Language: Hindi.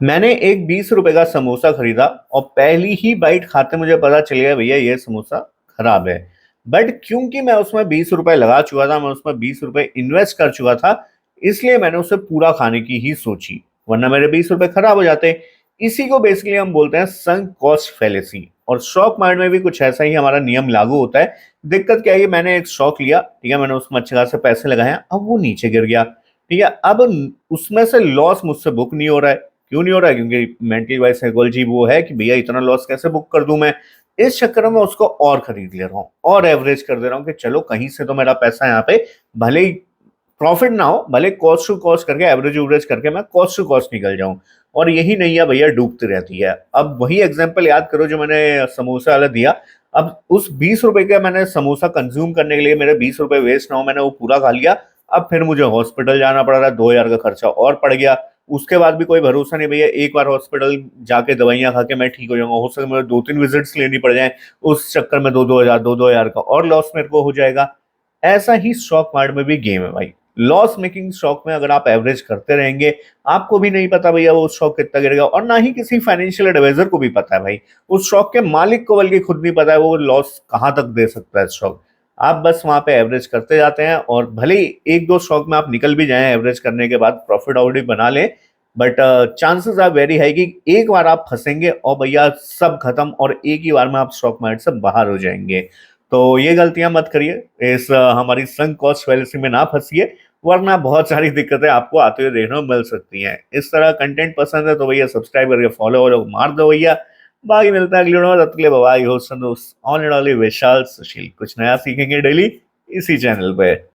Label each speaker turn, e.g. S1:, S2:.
S1: मैंने एक 20 रुपए का समोसा खरीदा और पहली ही बाइट खाते मुझे पता चल गया भैया ये समोसा खराब है। बट क्योंकि मैं उसमें 20 रुपए लगा चुका था, मैं उसमें 20 रुपए इन्वेस्ट कर चुका था, इसलिए मैंने उसे पूरा खाने की ही सोची, वरना मेरे 20 रुपए खराब हो जाते। इसी को बेसिकली हम बोलते हैं संक कॉस्ट फैलेसी। और स्टॉक मार्केट में भी कुछ ऐसा ही हमारा नियम लागू होता है। दिक्कत क्या है कि मैंने एक स्टॉक लिया, ठीक है, मैंने उसमें अच्छे खासे पैसे लगाए, अब वो नीचे गिर गया, ठीक है। अब उसमें से लॉस मुझसे बुक नहीं हो रहा है। क्यों नहीं हो रहा है? क्योंकि मेंटल वाइज साइकोलॉजी वो है कि भैया इतना लॉस कैसे बुक कर दूं मैं। इस चक्कर में उसको और खरीद ले रहा हूँ और एवरेज कर दे रहा हूँ कि चलो कहीं से तो मेरा पैसा यहाँ पे भले ही प्रॉफिट ना हो, भले कॉस्ट टू कॉस्ट करके एवरेज एवरेज करके मैं कॉस्ट टू कॉस्ट निकल जाऊं। और यही नैया भैया डूबती रहती है। अब वही एग्जांपल याद करो जो मैंने समोसा वाला दिया। अब उस 20 रुपए का मैंने समोसा कंज्यूम करने के लिए मेरे 20 रुपए वेस्ट ना हो, मैंने वो पूरा खा लिया। अब फिर मुझे हॉस्पिटल जाना पड़ रहा है, 2,000 का खर्चा और पड़ गया। उसके बाद भी कोई भरोसा नहीं भैया, एक बार हॉस्पिटल जाके दवाइयां खा के मैं ठीक हो जाऊंगा, हो सके मुझे 2-3 विजिट्स लेनी पड़ जाए, उस चक्कर में 2-2 हजार 2-2 हजार का और लॉस मेरे को हो जाएगा। ऐसा ही स्टॉक मार्केट में भी गेम है भाई। लॉस मेकिंग स्टॉक में अगर आप एवरेज करते रहेंगे, आपको भी नहीं पता भैया वो स्टॉक कितना गिरेगा, और ना ही किसी फाइनेंशियल एडवाइजर को भी पता है भाई। उस स्टॉक के मालिक को बल्कि खुद नहीं पता है वो लॉस कहां तक दे सकता है स्टॉक। आप बस वहां पे एवरेज करते जाते हैं, और भले ही एक दो स्टॉक में आप निकल भी जाएं एवरेज करने के बाद, प्रॉफिट ऑलरेडी बना लें, but chances are very high कि एक बार आप फंसेंगे और भैया सब खत्म, और एक ही बार में आप स्टॉक मार्केट से बाहर हो जाएंगे। तो ये गलतियां मत करिए, इस हमारी संक कॉस्ट फैलेसी में ना फंसिए, वरना बहुत सारी दिक्कतें आपको आते हुए देखने को मिल सकती हैं। इस तरह कंटेंट पसंद है तो भैया सब्सक्राइब करके फॉलो वॉलो मार दो भैया। बाकी मिलता है अगले वीडियो में, तब तक के लिए बाय, होस्ट दोस्त ऑन एंड ओनली विशाल सुशील। कुछ नया सीखेंगे डेली इसी चैनल पे।